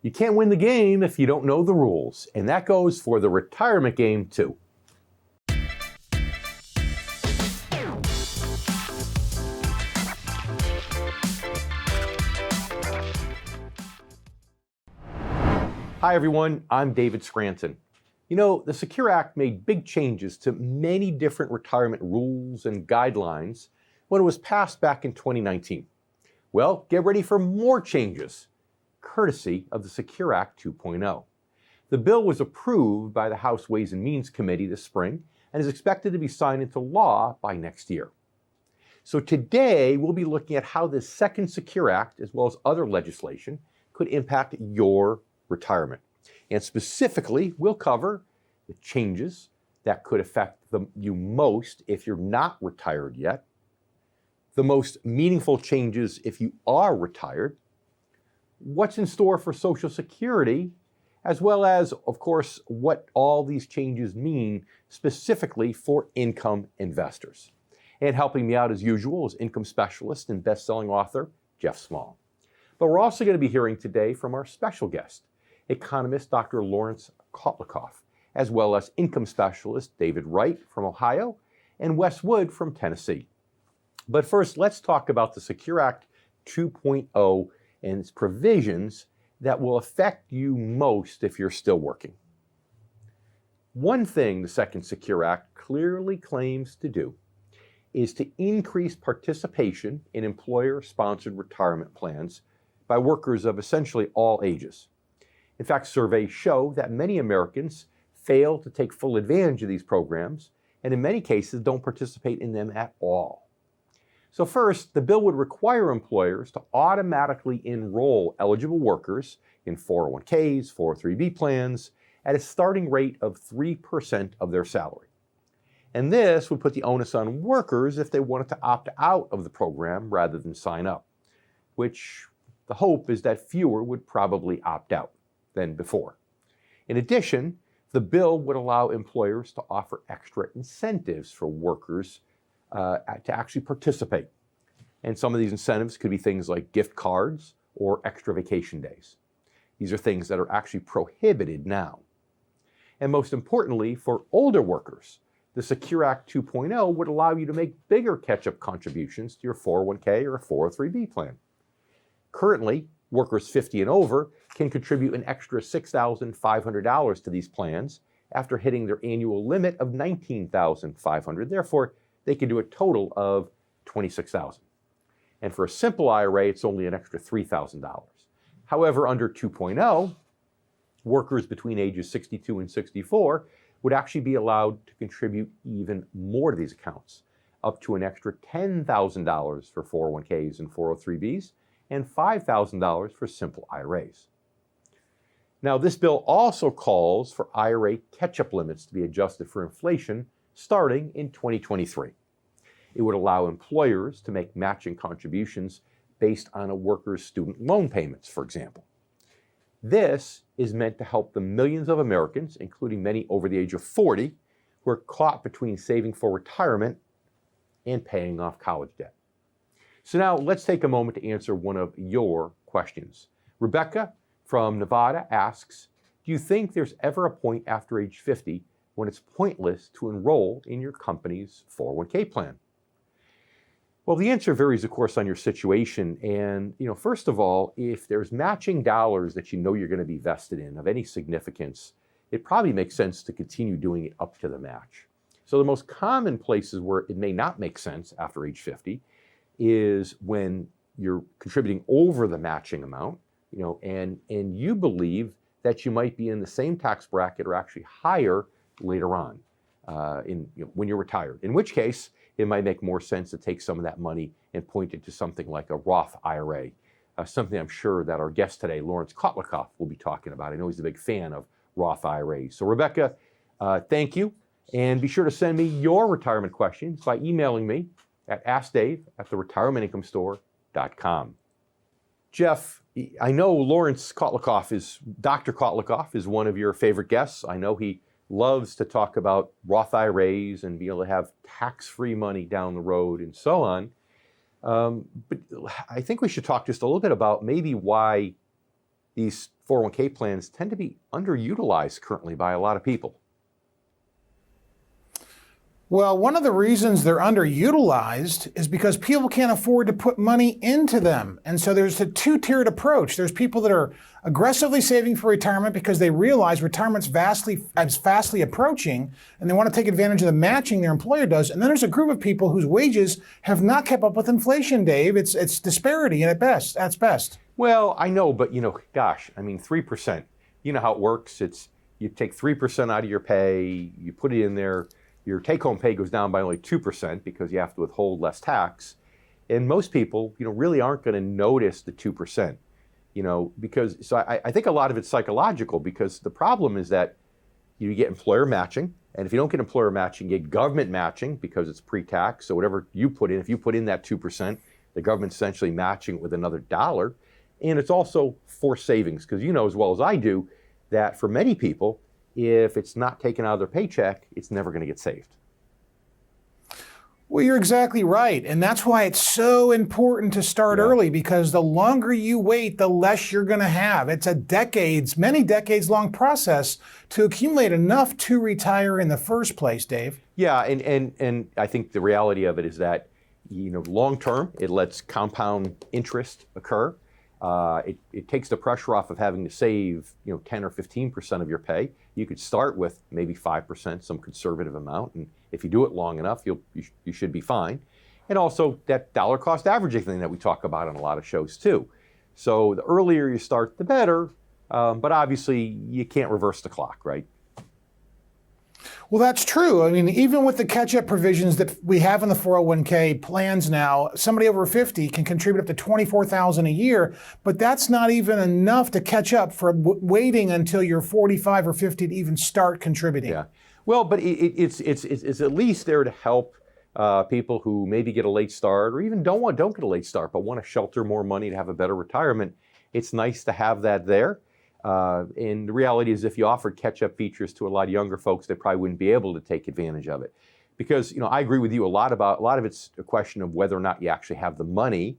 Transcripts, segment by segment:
You can't win the game if you don't know the rules, and that goes for the retirement game too. Hi everyone, I'm David Scranton. You know, the Secure Act made big changes to many different retirement rules and guidelines when it was passed back in 2019. Well, get ready for more changes, courtesy of the Secure Act 2.0. The bill was approved by the House Ways and Means Committee this spring and is expected to be signed into law by next year. So today, we'll be looking at how this second Secure Act, as well as other legislation, could impact your retirement. And specifically, we'll cover the changes that could affect you most if you're not retired yet, the most meaningful changes if you are retired, what's in store for Social Security, as well as, of course, what all these changes mean specifically for income investors. And helping me out as usual is income specialist and best-selling author, Jeff Small. But we're also going to be hearing today from our special guest, economist Dr. Laurence Kotlikoff, as well as income specialist David Wright from Ohio and Wes Wood from Tennessee. But first, let's talk about the Secure Act 2.0 and its provisions that will affect you most if you're still working. One thing the second Secure Act clearly claims to do is to increase participation in employer-sponsored retirement plans by workers of essentially all ages. In fact, surveys show that many Americans fail to take full advantage of these programs and in many cases don't participate in them at all. So first, the bill would require employers to automatically enroll eligible workers in 401ks, 403b plans at a starting rate of 3% of their salary. And this would put the onus on workers if they wanted to opt out of the program rather than sign up, which the hope is that fewer would probably opt out than before. In addition, the bill would allow employers to offer extra incentives for workers to actually participate. And some of these incentives could be things like gift cards or extra vacation days. These are things that are actually prohibited now. And most importantly, for older workers, the Secure Act 2.0 would allow you to make bigger catch-up contributions to your 401k or 403b plan. Currently, workers 50 and over can contribute an extra $6,500 to these plans after hitting their annual limit of $19,500. Therefore, they can do a total of $26,000. And for a simple IRA, it's only an extra $3,000. However, under 2.0, workers between ages 62 and 64 would actually be allowed to contribute even more to these accounts, up to an extra $10,000 for 401ks and 403bs, and $5,000 for simple IRAs. Now, this bill also calls for IRA catch-up limits to be adjusted for inflation starting in 2023. It would allow employers to make matching contributions based on a worker's student loan payments, for example. This is meant to help the millions of Americans, including many over the age of 40, who are caught between saving for retirement and paying off college debt. So now let's take a moment to answer one of your questions. Rebecca from Nevada asks, do you think there's ever a point after age 50 when it's pointless to enroll in your company's 401k plan? Well, the answer varies, of course, on your situation. And, first of all, if there's matching dollars that you know you're going to be vested in of any significance, it probably makes sense to continue doing it up to the match. So the most common places where it may not make sense after age 50 is when you're contributing over the matching amount, and you believe that you might be in the same tax bracket or actually higher later on when you're retired, in which case it might make more sense to take some of that money and point it to something like a Roth IRA, something I'm sure that our guest today, Laurence Kotlikoff, will be talking about. I know he's a big fan of Roth IRAs. So Rebecca, thank you. And be sure to send me your retirement questions by emailing me at askdave@theretirementincomeStore.com. Jeff, I know Dr. Kotlikoff is one of your favorite guests. I know he loves to talk about Roth IRAs and be able to have tax-free money down the road and so on. But I think we should talk just a little bit about maybe why these 401k plans tend to be underutilized currently by a lot of people. Well, one of the reasons they're underutilized is because people can't afford to put money into them. And so there's a two-tiered approach. There's people that are aggressively saving for retirement because they realize retirement's fastly approaching, and they want to take advantage of the matching their employer does. And then there's a group of people whose wages have not kept up with inflation, Dave. It's disparity at best. Well, I know, but gosh, I mean, 3%, you know how it works. It's you take 3% out of your pay, you put it in there, your take-home pay goes down by only 2% because you have to withhold less tax. And most people, really aren't going to notice the 2%, because, so I think a lot of it's psychological, because the problem is that you get employer matching. And if you don't get employer matching, you get government matching because it's pre-tax. So whatever you put in, if you put in that 2%, the government's essentially matching it with another dollar. And it's also forced savings, because you know as well as I do that for many people, if it's not taken out of their paycheck, it's never going to get saved. Well, you're exactly right. And that's why it's so important to start early, because the longer you wait, the less you're going to have. It's a many decades long process to accumulate enough to retire in the first place, Dave. Yeah, and I think the reality of it is that, long term, it lets compound interest occur. It takes the pressure off of having to save, 10 or 15% of your pay. You could start with maybe 5%, some conservative amount, and if you do it long enough, you should be fine. And also that dollar cost averaging thing that we talk about on a lot of shows too. So the earlier you start, the better, but obviously you can't reverse the clock, right? Well, that's true. I mean, even with the catch-up provisions that we have in the 401k plans now, somebody over 50 can contribute up to $24,000 a year, but that's not even enough to catch up for waiting until you're 45 or 50 to even start contributing. Yeah. Well, but it's at least there to help people who maybe get a late start, or even don't get a late start, but want to shelter more money to have a better retirement. It's nice to have that there. And the reality is, if you offered catch-up features to a lot of younger folks, they probably wouldn't be able to take advantage of it. Because, I agree with you a lot of it's a question of whether or not you actually have the money.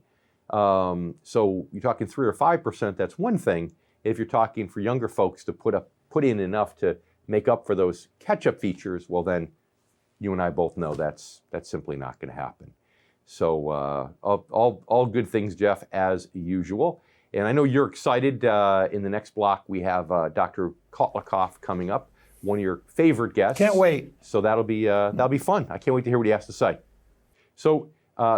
So you're talking 3 or 5%, that's one thing. If you're talking for younger folks to put in enough to make up for those catch-up features, well then, you and I both know that's simply not going to happen. So all good things, Jeff, as usual. And I know you're excited. In the next block, we have Dr. Kotlikoff coming up, one of your favorite guests. Can't wait. So that'll be fun. I can't wait to hear what he has to say. So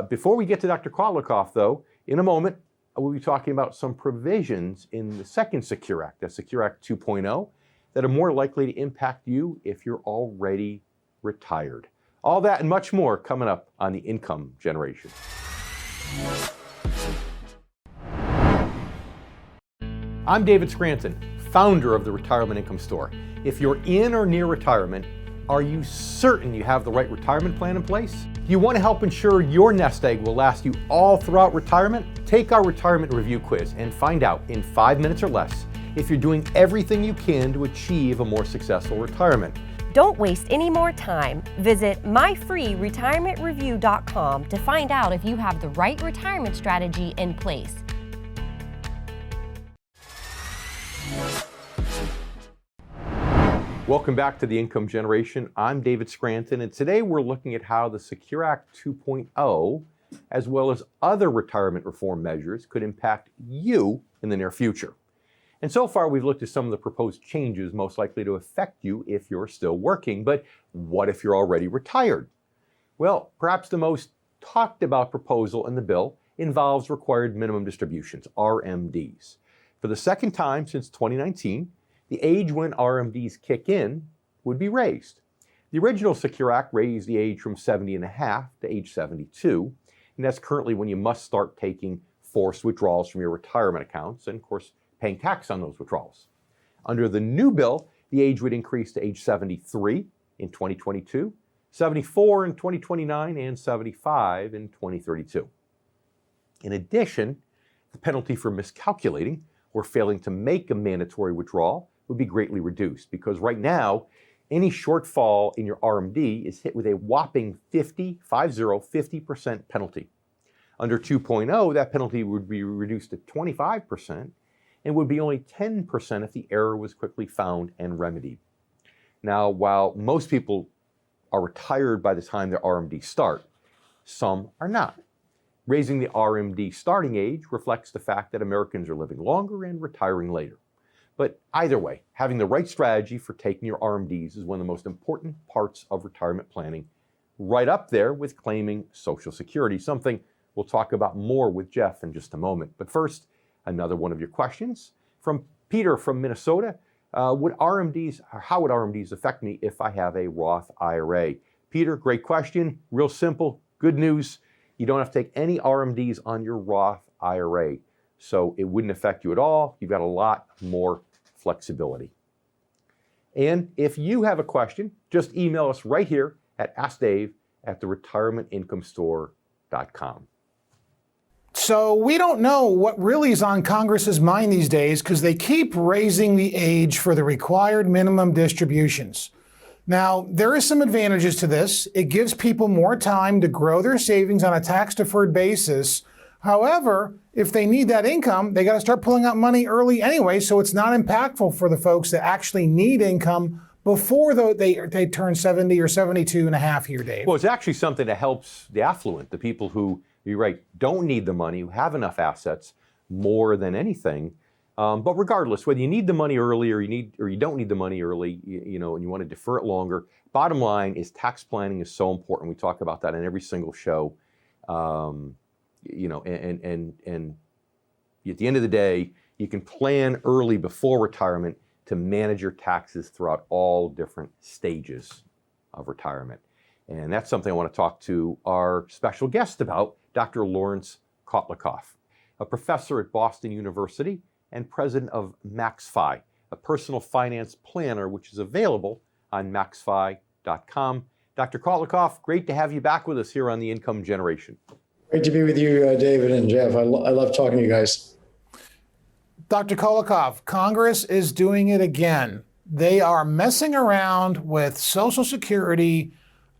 before we get to Dr. Kotlikoff, though, in a moment, we'll be talking about some provisions in the second Secure Act, that's Secure Act 2.0, that are more likely to impact you if you're already retired. All that and much more coming up on the Income Generation. I'm David Scranton, founder of the Retirement Income Store. If you're in or near retirement, are you certain you have the right retirement plan in place? Do you want to help ensure your nest egg will last you all throughout retirement? Take our retirement review quiz and find out in 5 minutes or less if you're doing everything you can to achieve a more successful retirement. Don't waste any more time. Visit myfreeretirementreview.com to find out if you have the right retirement strategy in place. Welcome back to the Income Generation. I'm David Scranton, and today we're looking at how the Secure Act 2.0, as well as other retirement reform measures, could impact you in the near future. And so far, we've looked at some of the proposed changes most likely to affect you if you're still working, but what if you're already retired? Well, perhaps the most talked about proposal in the bill involves required minimum distributions, RMDs. For the second time since 2019, the age when RMDs kick in would be raised. The original Secure Act raised the age from 70 and a half to age 72, and that's currently when you must start taking forced withdrawals from your retirement accounts and, of course, paying tax on those withdrawals. Under the new bill, the age would increase to age 73 in 2022, 74 in 2029, and 75 in 2032. In addition, the penalty for miscalculating or failing to make a mandatory withdrawal would be greatly reduced, because right now, any shortfall in your RMD is hit with a whopping 50% penalty. Under 2.0, that penalty would be reduced to 25%, and would be only 10% if the error was quickly found and remedied. Now, while most people are retired by the time their RMDs start, some are not. Raising the RMD starting age reflects the fact that Americans are living longer and retiring later. But either way, having the right strategy for taking your RMDs is one of the most important parts of retirement planning, right up there with claiming Social Security, something we'll talk about more with Jeff in just a moment. But first, another one of your questions from Peter from Minnesota. How would RMDs affect me if I have a Roth IRA? Peter, great question. Real simple. Good news. You don't have to take any RMDs on your Roth IRA. So it wouldn't affect you at all. You've got a lot more flexibility. And if you have a question, just email us right here at AskDave@theretirementinComeStore.com. So we don't know what really is on Congress's mind these days because they keep raising the age for the required minimum distributions. Now, there is some advantages to this. It gives people more time to grow their savings on a tax-deferred basis. However, if they need that income, they got to start pulling out money early anyway, so it's not impactful for the folks that actually need income before they turn 70 or 72 and a half here, Dave. Well, it's actually something that helps the affluent, the people who, you're right, don't need the money, who have enough assets more than anything. But regardless, whether you need the money early or you don't need the money early, and you want to defer it longer, bottom line is tax planning is so important. We talk about that in every single show. And at the end of the day, you can plan early before retirement to manage your taxes throughout all different stages of retirement. And that's something I want to talk to our special guest about, Dr. Laurence Kotlikoff, a professor at Boston University and president of MaxFi, a personal finance planner, which is available on maxfi.com. Dr. Kotlikoff, great to have you back with us here on The Income Generation. Great to be with you, David and Jeff. I love talking to you guys. Dr. Kotlikoff, Congress is doing it again. They are messing around with Social Security,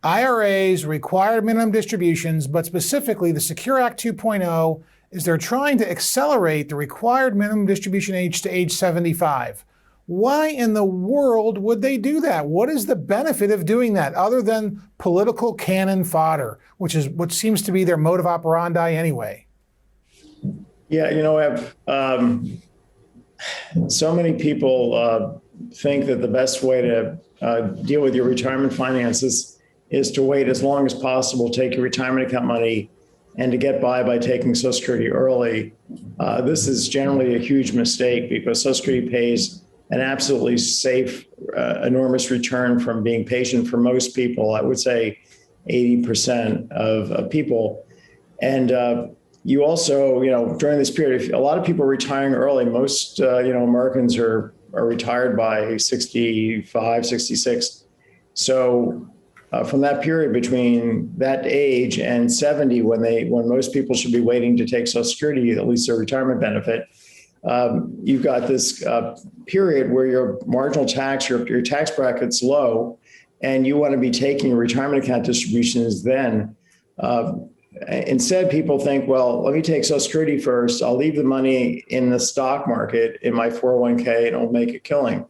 IRAs, required minimum distributions, but specifically the Secure Act 2.0 is they're trying to accelerate the required minimum distribution age to age 75. Why in the world would they do that? What is the benefit of doing that other than political cannon fodder, which is what seems to be their mode of operandi anyway? Yeah, so many people think that the best way to deal with your retirement finances is to wait as long as possible, take your retirement account money, and to get by taking Social Security early. This is generally a huge mistake because Social Security pays an absolutely safe, enormous return from being patient for most people. I would say 80% of people. And you also, during this period, a lot of people are retiring early. Most, Americans are retired by 65, 66. So from that period between that age and 70, when most people should be waiting to take Social Security, at least their retirement benefit, you've got this period where your marginal tax, your tax bracket's low, and you want to be taking retirement account distributions then. Instead, people think, well, let me take Social Security first. I'll leave the money in the stock market in my 401k and it'll make a killing.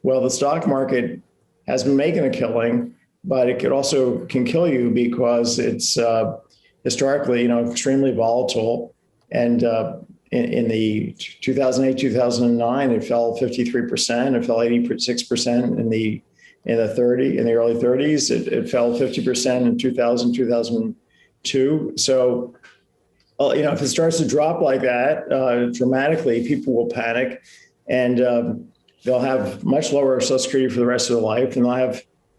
Well, the stock market has been making a killing, but it can kill you because it's historically, extremely volatile. And in the 2008, 2009, it fell 53%. It fell 86% in the early 30s. It fell 50% in 2000, 2002. So, if it starts to drop like that dramatically, people will panic, and they'll have much lower Social Security for the rest of their life, and they'll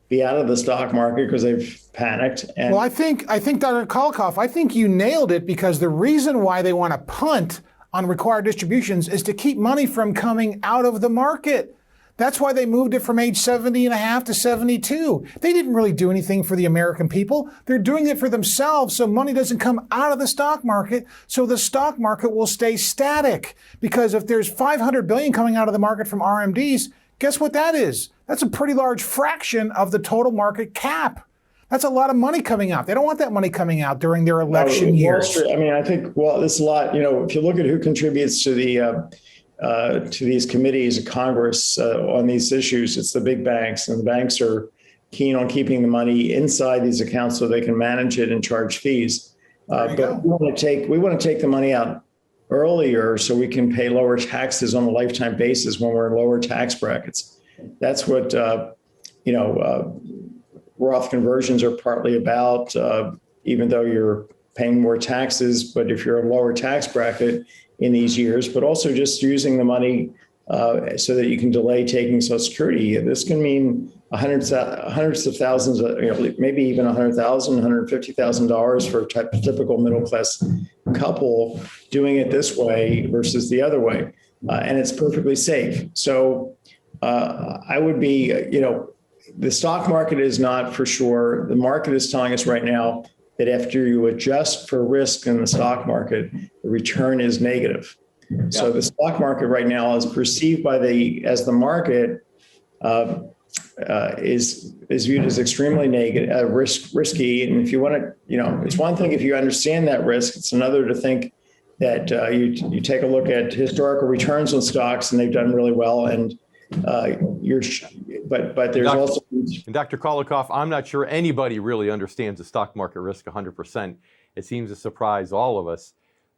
be out of the stock market because they've panicked. And well, I think Dr. Kotlikoff, I think you nailed it, because the reason why they want to punt on required distributions is to keep money from coming out of the market. That's why they moved it from age 70 and a half to 72. They didn't really do anything for the American people. They're doing it for themselves, so money doesn't come out of the stock market, so the stock market will stay static. Because if there's $500 billion coming out of the market from RMDs, guess what that is? That's a pretty large fraction of the total market cap. That's a lot of money coming out. They don't want that money coming out during their election years. I think, this is a lot, if you look at who contributes to the to these committees of Congress on these issues. It's the big banks, and the banks are keen on keeping the money inside these accounts so they can manage it and charge fees. But we want to take the money out earlier so we can pay lower taxes on a lifetime basis when we're in lower tax brackets. That's what Roth conversions are partly about. Even though you're paying more taxes, but if you're in a lower tax bracket in these years, but also just using the money so that you can delay taking Social Security. This can mean hundreds of thousands, maybe even $100,000, $150,000 for a typical middle class couple doing it this way versus the other way, and it's perfectly safe. So I would be, the stock market is not for sure. The market is telling us right now that after you adjust for risk in the stock market, the return is negative. Yeah. So the stock market right now is perceived as the market is viewed as extremely negative, risky. And if you want to, it's one thing if you understand that risk. It's another to think that you take a look at historical returns on stocks and they've done really well. And but there's also. And Dr. Kotlikoff, I'm not sure anybody really understands the stock market risk 100%. It seems to surprise all of us.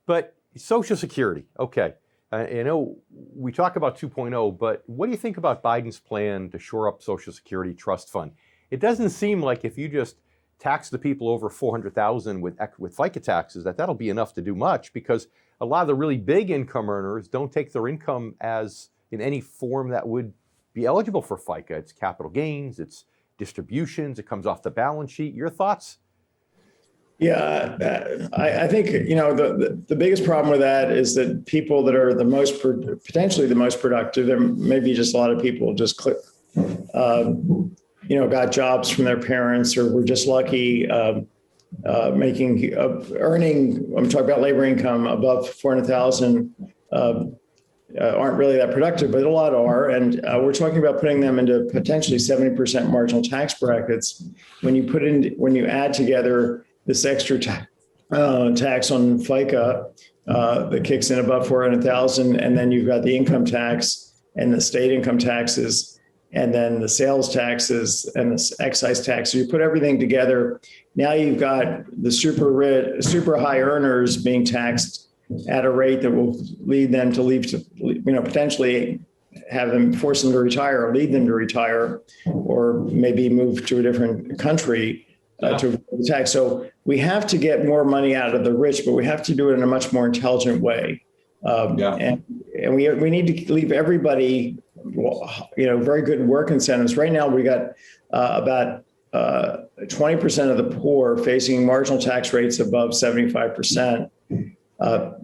But Social Security, okay. We talk about 2.0, but what do you think about Biden's plan to shore up Social Security trust fund? It doesn't seem like if you just tax the people over $400,000 with FICA taxes, that'll be enough to do much, because a lot of the really big income earners don't take their income as in any form that would be eligible for FICA. It's capital gains, it's distributions, it comes off the balance sheet. Your thoughts? Yeah, I think, the biggest problem with that is that people that are potentially the most productive, there may be just a lot of people just got jobs from their parents or were just lucky earning, I'm talking about labor income above 400,000, aren't really that productive, but a lot are. And we're talking about putting them into potentially 70% marginal tax brackets. When you add together this extra tax on FICA that kicks in above 400,000, and then you've got the income tax and the state income taxes, and then the sales taxes and the excise tax. So you put everything together. Now you've got the super high earners being taxed at a rate that will lead them to potentially force them to retire or lead them to retire, or maybe move to a different country to avoid the tax. So we have to get more money out of the rich, but we have to do it in a much more intelligent way. And we need to leave everybody, very good work incentives. Right now, we got about 20% of the poor facing marginal tax rates above 75%.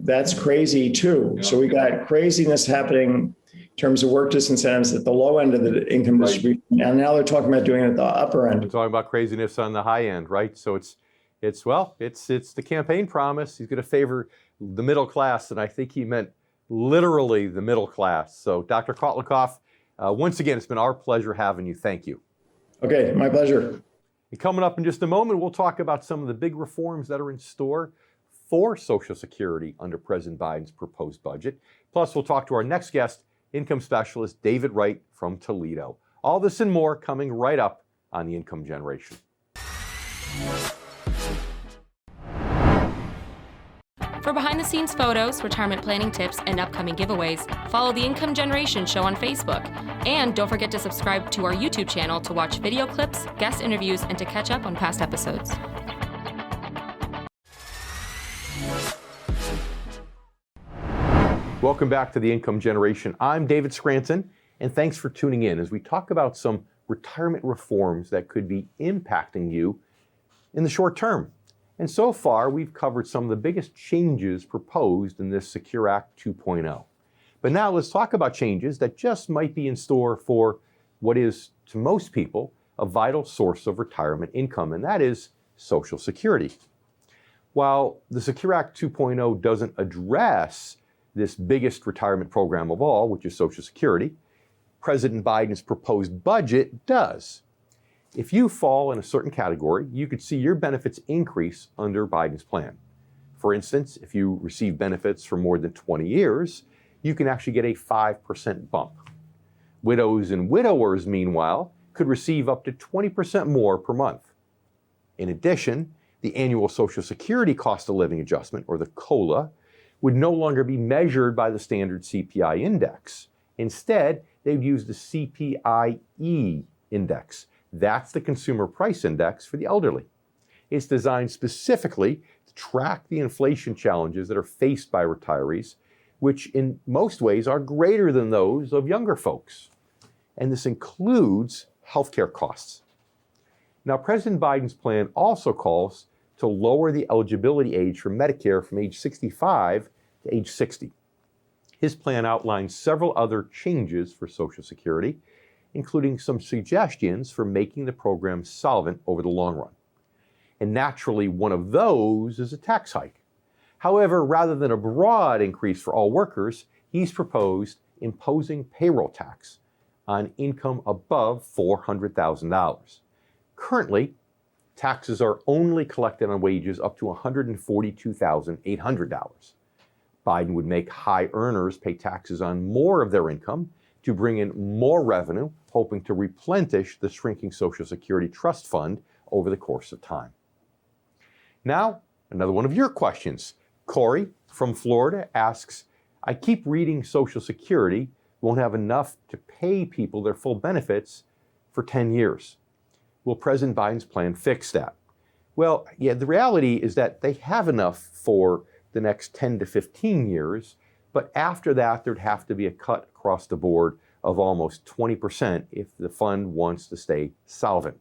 That's crazy too. Yeah. So we got craziness happening in terms of work disincentives at the low end of the income distribution. And now they're talking about doing it at the upper end. We're talking about craziness on the high end, right? So it's the campaign promise. He's going to favor the middle class. And I think he meant literally the middle class. So Dr. Kotlikoff, once again, it's been our pleasure having you. Thank you. Okay, my pleasure. And coming up in just a moment, we'll talk about some of the big reforms that are in store for Social Security under President Biden's proposed budget. Plus, we'll talk to our next guest, income specialist David Wright from Toledo. All this and more coming right up on The Income Generation. For behind-the-scenes photos, retirement planning tips, and upcoming giveaways, follow The Income Generation Show on Facebook. And don't forget to subscribe to our YouTube channel to watch video clips, guest interviews, and to catch up on past episodes. Welcome back to The Income Generation. I'm David Scranton, and thanks for tuning in as we talk about some retirement reforms that could be impacting you in the short term. And so far, we've covered some of the biggest changes proposed in this Secure Act 2.0. But now let's talk about changes that just might be in store for what is, to most people, a vital source of retirement income, and that is Social Security. While the Secure Act 2.0 doesn't address this biggest retirement program of all, which is Social Security, President Biden's proposed budget does. If you fall in a certain category, you could see your benefits increase under Biden's plan. For instance, if you receive benefits for more than 20 years, you can actually get a 5% bump. Widows and widowers, meanwhile, could receive up to 20% more per month. In addition, the annual Social Security cost of living adjustment, or the COLA, would no longer be measured by the standard CPI index. Instead, they'd use the CPIE index. That's the consumer price index for the elderly. It's designed specifically to track the inflation challenges that are faced by retirees, which in most ways are greater than those of younger folks. And this includes healthcare costs. Now, President Biden's plan also calls to lower the eligibility age for Medicare from age 65 to age 60. His plan outlines several other changes for Social Security, including some suggestions for making the program solvent over the long run. And naturally, one of those is a tax hike. However, rather than a broad increase for all workers, he's proposed imposing payroll tax on income above $400,000. Currently, taxes are only collected on wages up to $142,800. Biden would make high earners pay taxes on more of their income to bring in more revenue, hoping to replenish the shrinking Social Security trust fund over the course of time. Now, another one of your questions. Corey from Florida asks, I keep reading Social Security won't have enough to pay people their full benefits for 10 years. Will President Biden's plan fix that? Well, yeah, the reality is that they have enough for the next 10 to 15 years, but after that, there'd have to be a cut across the board of almost 20% if the fund wants to stay solvent.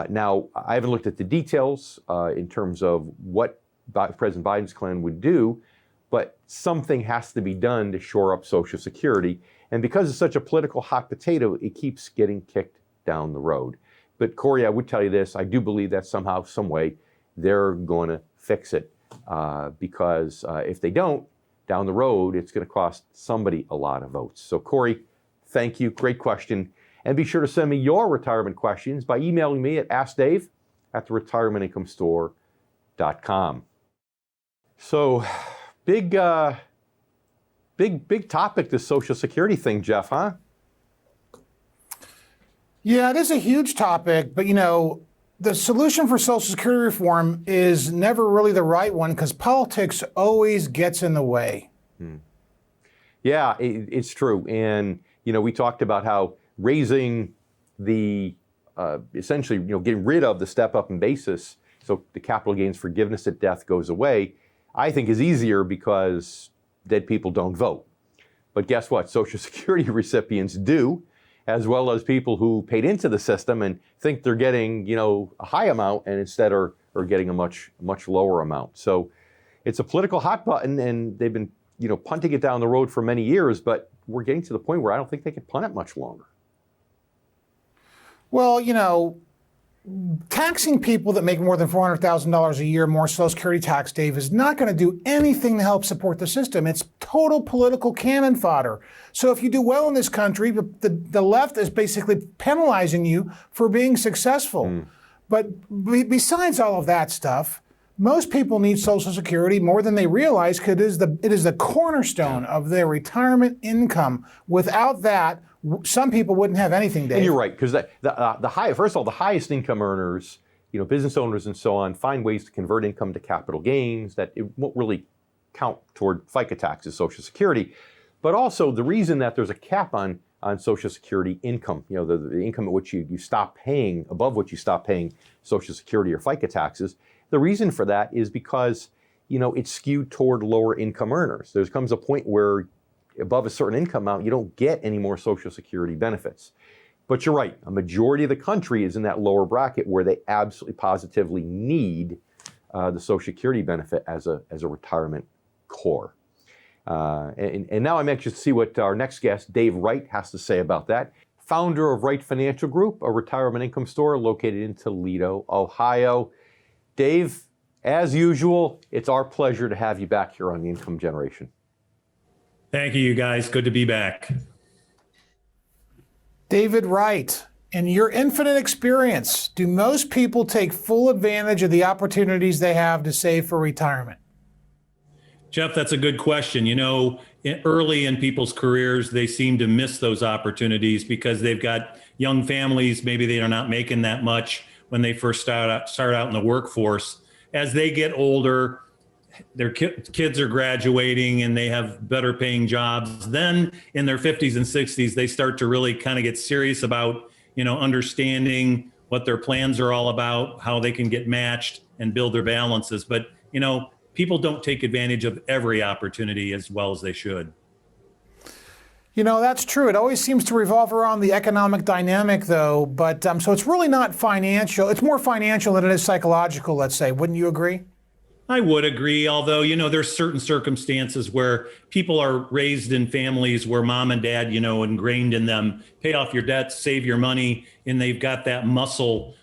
Now, I haven't looked at the details in terms of what President Biden's plan would do, but something has to be done to shore up Social Security. And because it's such a political hot potato, it keeps getting kicked down the road. But Corey, I would tell you this, I do believe that somehow, some way, they're going to fix it. Because if they don't, down the road, it's going to cost somebody a lot of votes. So Corey, thank you. Great question. And be sure to send me your retirement questions by emailing me at askdave@theretirementincomeStore.com. So big topic, this Social Security thing, Jeff, huh? Yeah, it is a huge topic, but the solution for Social Security reform is never really the right one because politics always gets in the way. Yeah, it's true. And, we talked about how raising the, essentially, getting rid of the step up in basis so the capital gains forgiveness at death goes away, I think is easier because dead people don't vote. But guess what? Social Security recipients do, as well as people who paid into the system and think they're getting, a high amount and instead are getting a much lower amount. So it's a political hot button, and they've been, punting it down the road for many years, but we're getting to the point where I don't think they can punt it much longer. Well, taxing people that make more than $400,000 a year more Social Security tax, Dave, is not going to do anything to help support the system. It's total political cannon fodder. So if you do well in this country, the left is basically penalizing you for being successful. But besides all of that stuff, most people need Social Security more than they realize because it is the cornerstone of their retirement income. Without that, some people wouldn't have anything, Dave. And you're right, because first of all, the highest income earners, business owners and so on, find ways to convert income to capital gains that it won't really count toward FICA taxes, Social Security. But also the reason that there's a cap on Social Security income, the income at which you stop paying, above which you stop paying Social Security or FICA taxes, the reason for that is because, it's skewed toward lower income earners. There comes a point where above a certain income amount, you don't get any more Social Security benefits. But you're right, a majority of the country is in that lower bracket where they absolutely positively need the Social Security benefit as a retirement core. And now I'm anxious to see what our next guest, Dave Wright, has to say about that. Founder of Wright Financial Group, a retirement income store located in Toledo, Ohio. Dave, as usual, it's our pleasure to have you back here on The Income Generation. Thank you, guys. Good to be back. David Wright, in your infinite experience, do most people take full advantage of the opportunities they have to save for retirement? Jeff, that's a good question. Early in people's careers, they seem to miss those opportunities because they've got young families. Maybe they are not making that much when they first start out in the workforce. As they get older, their kids are graduating and they have better paying jobs. Then in their 50s and 60s, they start to really kind of get serious about, understanding what their plans are all about, how they can get matched and build their balances. But, people don't take advantage of every opportunity as well as they should. That's true. It always seems to revolve around the economic dynamic, though. But so it's really not financial. It's more financial than it is psychological, let's say. Wouldn't you agree? I would agree, although, there's certain circumstances where people are raised in families where mom and dad, ingrained in them, pay off your debts, save your money, and they've got that muscle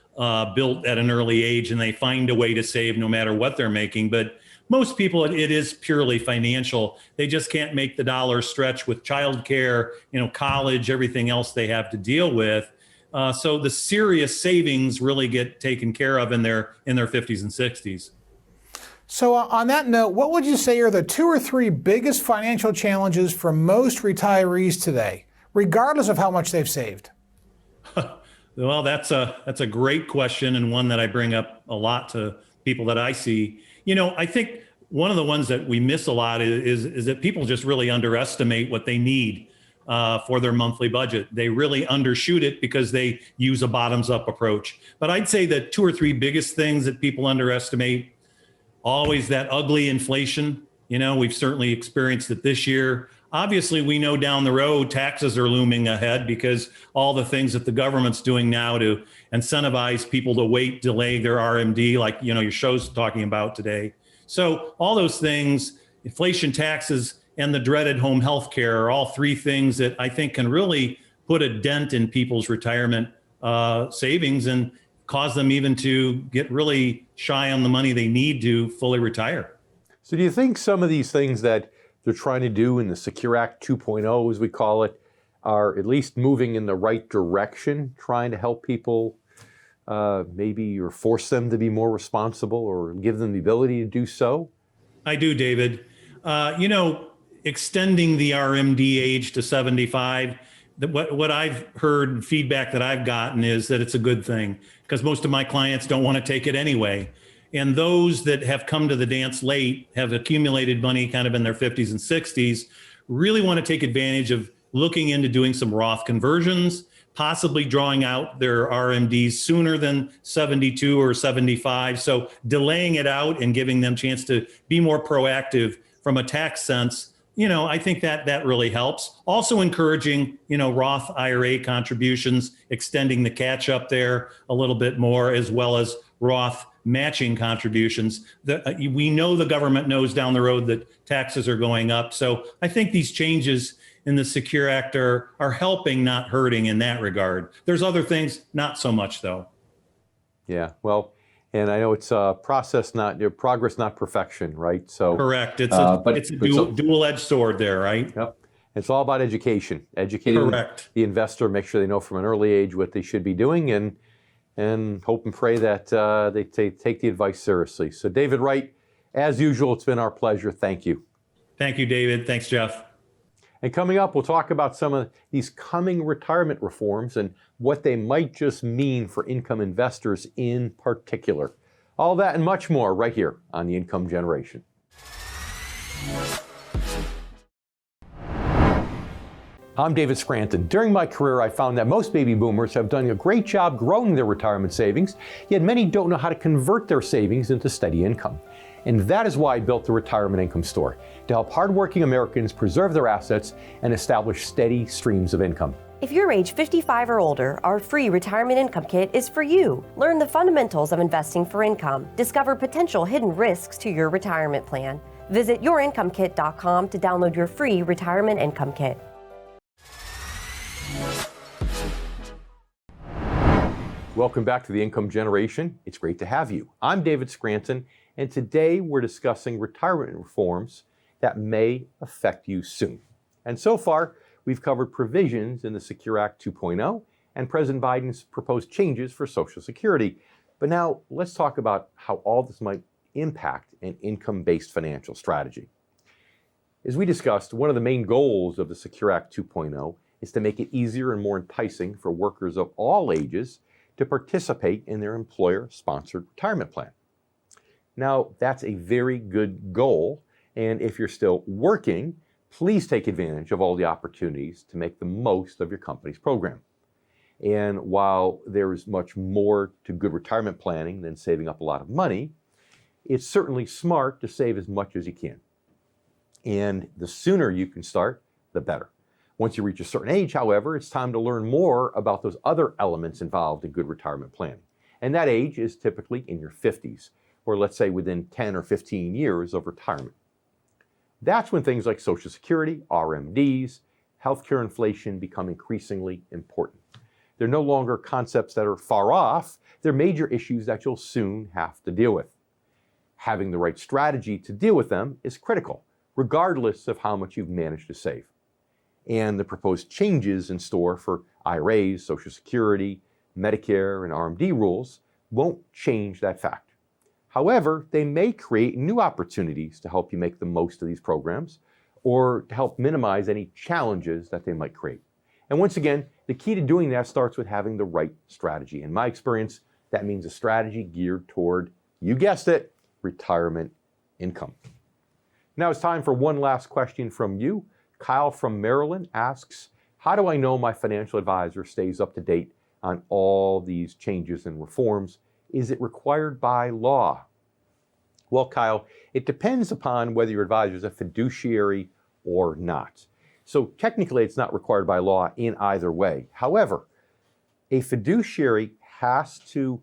built at an early age, and they find a way to save no matter what they're making. But most people, it is purely financial. They just can't make the dollars stretch with childcare, college, everything else they have to deal with. So the serious savings really get taken care of in their 50s and 60s. So on that note, what would you say are the 2 or 3 biggest financial challenges for most retirees today, regardless of how much they've saved? Well, that's a great question, and one that I bring up a lot to people that I see. I think one of the ones that we miss a lot is that people just really underestimate what they need for their monthly budget. They really undershoot it because they use a bottoms-up approach. But I'd say the 2 or 3 biggest things that people underestimate: always that ugly inflation. We've certainly experienced it this year. Obviously, we know down the road taxes are looming ahead because all the things that the government's doing now to incentivize people to delay their RMD, like, your show's talking about today. So all those things, inflation, taxes, and the dreaded home health care are all 3 things that I think can really put a dent in people's retirement savings and cause them even to get really shy on the money they need to fully retire. So do you think some of these things that they're trying to do in the Secure Act 2.0, as we call it, are at least moving in the right direction, trying to help people maybe, or force them to be more responsible or give them the ability to do so? I do, David. Extending the RMD age to 75, what I've heard, feedback that I've gotten is that it's a good thing because most of my clients don't want to take it anyway. And those that have come to the dance late, have accumulated money kind of in their 50s and 60s, really want to take advantage of looking into doing some Roth conversions, possibly drawing out their RMDs sooner than 72 or 75. So delaying it out and giving them a chance to be more proactive from a tax sense. I think that really helps. Also encouraging, Roth IRA contributions, extending the catch up there a little bit more, as well as Roth matching contributions. We know the government knows down the road that taxes are going up. So I think these changes in the Secure Act are helping, not hurting in that regard. There's other things, not so much though. Yeah, well, and I know it's progress, not perfection, right? So correct. It's a dual-edged sword there, right? Yep. It's all about educating Correct. The investor, make sure they know from an early age what they should be doing, and hope and pray that they take the advice seriously. So David Wright, as usual, it's been our pleasure. Thank you. Thank you, David. Thanks, Jeff. And coming up, we'll talk about some of these coming retirement reforms and what they might just mean for income investors in particular. All that and much more right here on The Income Generation. I'm David Scranton. During my career, I found that most baby boomers have done a great job growing their retirement savings, yet many don't know how to convert their savings into steady income. And that is why I built the Retirement Income Store, to help hardworking Americans preserve their assets and establish steady streams of income. If you're age 55 or older, our free Retirement Income Kit is for you. Learn the fundamentals of investing for income. Discover potential hidden risks to your retirement plan. Visit yourincomekit.com to download your free Retirement Income Kit. Welcome back to The Income Generation. It's great to have you. I'm David Scranton, and today we're discussing retirement reforms that may affect you soon. And so far, we've covered provisions in the Secure Act 2.0 and President Biden's proposed changes for Social Security. But now let's talk about how all this might impact an income-based financial strategy. As we discussed, one of the main goals of the Secure Act 2.0 is to make it easier and more enticing for workers of all ages to participate in their employer-sponsored retirement plan. Now, that's a very good goal, and if you're still working, please take advantage of all the opportunities to make the most of your company's program. And while there is much more to good retirement planning than saving up a lot of money, it's certainly smart to save as much as you can. And the sooner you can start, the better. Once you reach a certain age, however, it's time to learn more about those other elements involved in good retirement planning. And that age is typically in your 50s, or let's say within 10 or 15 years of retirement. That's when things like Social Security, RMDs, healthcare inflation become increasingly important. They're no longer concepts that are far off, they're major issues that you'll soon have to deal with. Having the right strategy to deal with them is critical, regardless of how much you've managed to save. And the proposed changes in store for IRAs, Social Security, Medicare, and RMD rules won't change that fact. However, they may create new opportunities to help you make the most of these programs or to help minimize any challenges that they might create. And once again, the key to doing that starts with having the right strategy. In my experience, that means a strategy geared toward, you guessed it, retirement income. Now it's time for one last question from you. Kyle from Maryland asks, how do I know my financial advisor stays up to date on all these changes and reforms? Is it required by law? Well, Kyle, it depends upon whether your advisor is a fiduciary or not. So technically, it's not required by law in either way. However, a fiduciary has to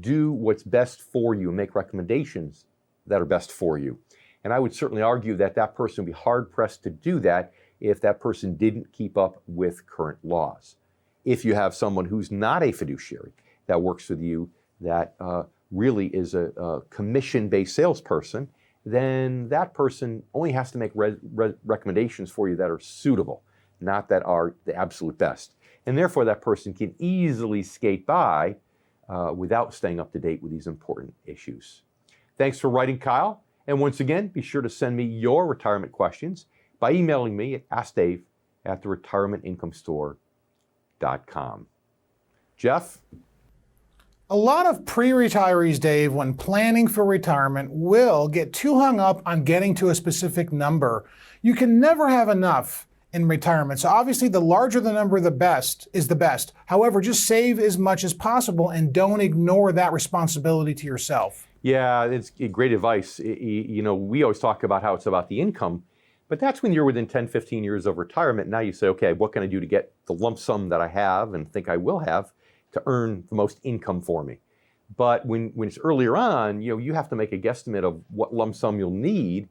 do what's best for you and make recommendations that are best for you. And I would certainly argue that that person would be hard-pressed to do that if that person didn't keep up with current laws. If you have someone who's not a fiduciary that works with you, that really is a commission-based salesperson, then that person only has to make recommendations for you that are suitable, not that are the absolute best. And therefore, that person can easily skate by without staying up to date with these important issues. Thanks for writing, Kyle. And once again, be sure to send me your retirement questions by emailing me at askdave@theretirementincomeStore.com. Jeff? A lot of pre-retirees, Dave, when planning for retirement, will get too hung up on getting to a specific number. You can never have enough in retirement. So obviously, the larger the number, the best is the best. However, just save as much as possible and don't ignore that responsibility to yourself. Yeah, it's great advice. You know, we always talk about how it's about the income, but that's when you're within 10, 15 years of retirement. Now you say, okay, what can I do to get the lump sum that I have and think I will have to earn the most income for me? But when it's earlier on, you have to make a guesstimate of what lump sum you'll need,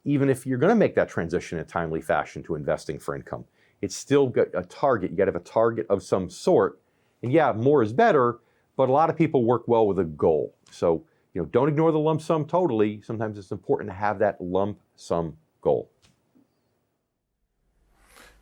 even if you're going to make that transition in a timely fashion to investing for income. It's still got a target. You got to have a target of some sort. And yeah, more is better, but a lot of people work well with a goal. So, don't ignore the lump sum totally. Sometimes it's important to have that lump sum goal.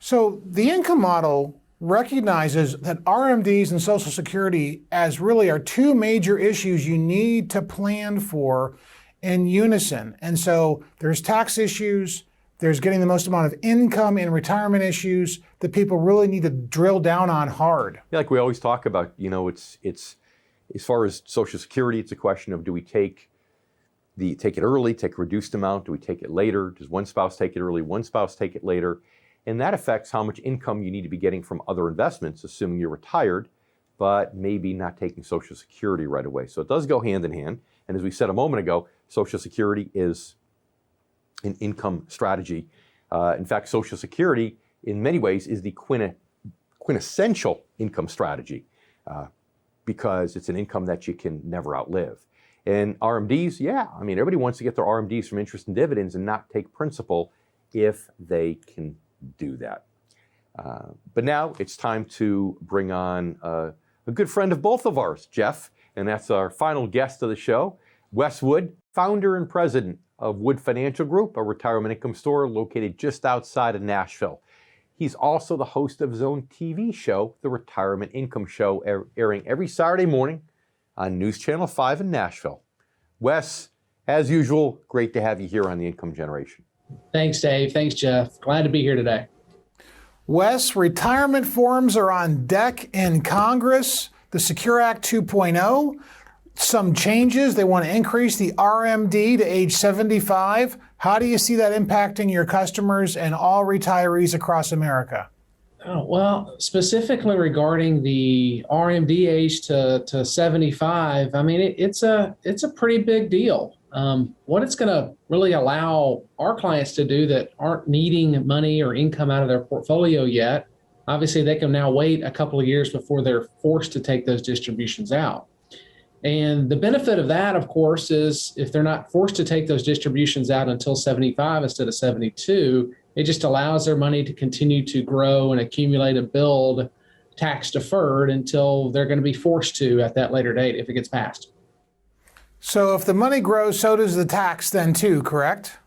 So the income model recognizes that RMDs and Social Security as really are two major issues you need to plan for in unison. And so there's tax issues, there's getting the most amount of income in retirement issues that people really need to drill down on hard. Yeah, like we always talk about, it's as far as Social Security, it's a question of, do we take it early, take a reduced amount? Do we take it later? Does one spouse take it early, one spouse take it later? And that affects how much income you need to be getting from other investments, assuming you're retired, but maybe not taking Social Security right away. So it does go hand in hand. And as we said a moment ago, Social Security is an income strategy. In fact, Social Security, in many ways, is the quintessential income strategy because it's an income that you can never outlive. And RMDs, everybody wants to get their RMDs from interest and dividends and not take principal if they can do that. But now it's time to bring on a good friend of both of ours, Jeff, and that's our final guest of the show, Wes Wood, founder and president of Wood Financial Group, a retirement income store located just outside of Nashville. He's also the host of his own TV show, The Retirement Income Show, airing every Saturday morning on News Channel 5 in Nashville. Wes, as usual, great to have you here on The Income Generation. Thanks, Dave. Thanks, Jeff. Glad to be here today. Wes, retirement forms are on deck in Congress. The Secure Act 2.0, some changes. They want to increase the RMD to age 75. How do you see that impacting your customers and all retirees across America? Oh, well, specifically regarding the RMD age to 75, I mean, it's a pretty big deal. What it's going to really allow our clients to do that aren't needing money or income out of their portfolio yet, obviously they can now wait a couple of years before they're forced to take those distributions out. And the benefit of that, of course, is if they're not forced to take those distributions out until 75 instead of 72, it just allows their money to continue to grow and accumulate and build tax deferred until they're going to be forced to at that later date if it gets passed. So if the money grows, so does the tax then too, correct?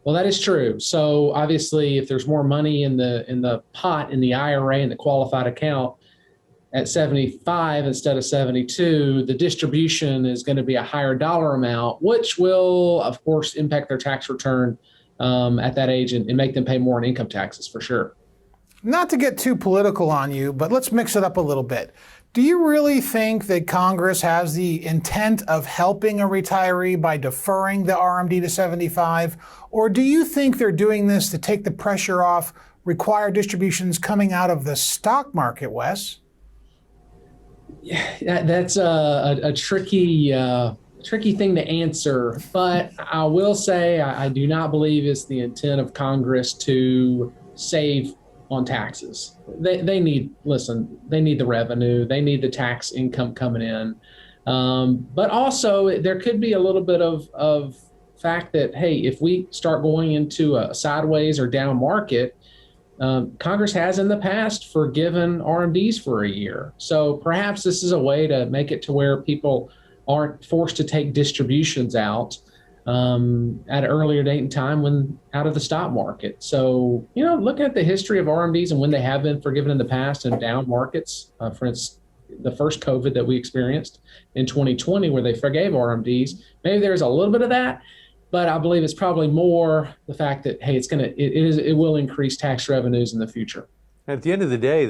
Well, that is true. So obviously, if there's more money in the pot, in the IRA, in the qualified account at 75 instead of 72, the distribution is going to be a higher dollar amount, which will, of course, impact their tax return at that age and make them pay more in income taxes for sure. Not to get too political on you, but let's mix it up a little bit. Do you really think that Congress has the intent of helping a retiree by deferring the RMD to 75? Or do you think they're doing this to take the pressure off required distributions coming out of the stock market, Wes? Yeah, that's a tricky thing to answer. But I will say I do not believe it's the intent of Congress to save on taxes. They need the revenue, they need the tax income coming in. But also there could be a little bit of fact that, hey, if we start going into a sideways or down market, Congress has in the past forgiven RMDs for a year. So perhaps this is a way to make it to where people aren't forced to take distributions out at an earlier date and time when out of the stock market. So, looking at the history of RMDs and when they have been forgiven in the past in down markets, for instance, the first COVID that we experienced in 2020 where they forgave RMDs, maybe there's a little bit of that, but I believe it's probably more the fact that, hey, it will increase tax revenues in the future. At the end of the day,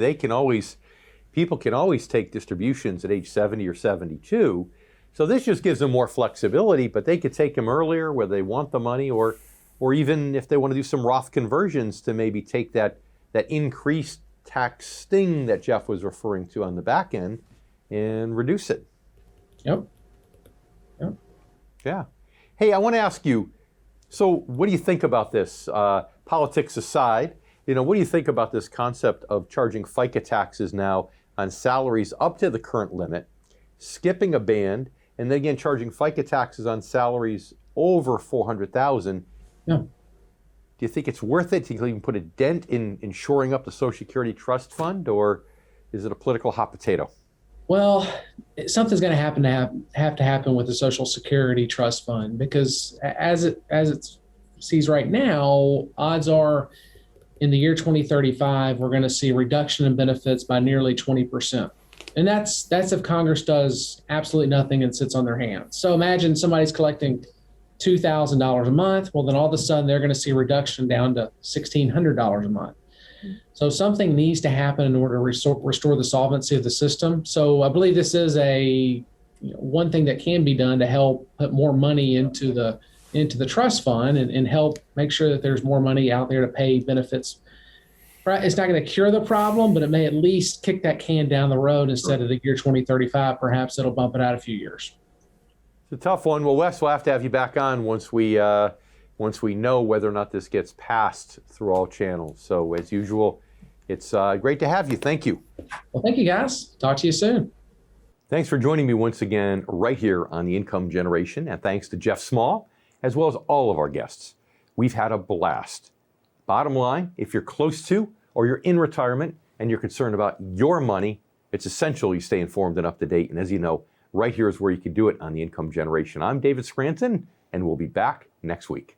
people can always take distributions at age 70 or 72. So this just gives them more flexibility, but they could take them earlier where they want the money, or even if they want to do some Roth conversions to maybe take that increased tax sting that Jeff was referring to on the back end and reduce it. Yep. Yeah. Hey, I want to ask you, so what do you think about this? Politics aside, what do you think about this concept of charging FICA taxes now on salaries up to the current limit, skipping a band, and then again charging FICA taxes on salaries over $400,000? Yeah. Do you think it's worth it? Do you think it'll even put a dent in shoring up the Social Security Trust Fund, or is it a political hot potato? Well, something's going to have to happen with the Social Security Trust Fund, because as it sees right now, odds are in the year 2035 we're going to see a reduction in benefits by nearly 20%. And that's if Congress does absolutely nothing and sits on their hands. So imagine somebody's collecting $2,000 a month. Well, then all of a sudden they're going to see a reduction down to $1,600 a month. So something needs to happen in order to restore the solvency of the system. So I believe this is one thing that can be done to help put more money into the trust fund and help make sure that there's more money out there to pay benefits. It's not going to cure the problem, but it may at least kick that can down the road. Instead of the year 2035, perhaps it'll bump it out a few years. It's a tough one. Well, Wes, we'll have to have you back on once we know whether or not this gets passed through all channels. So as usual, it's great to have you. Thank you. Well, thank you, guys. Talk to you soon. Thanks for joining me once again right here on The Income Generation. And thanks to Jeff Small, as well as all of our guests. We've had a blast. Bottom line, if you're close to or you're in retirement and you're concerned about your money, it's essential you stay informed and up to date. And as you know, right here is where you can do it on The Income Generation. I'm David Scranton, and we'll be back next week.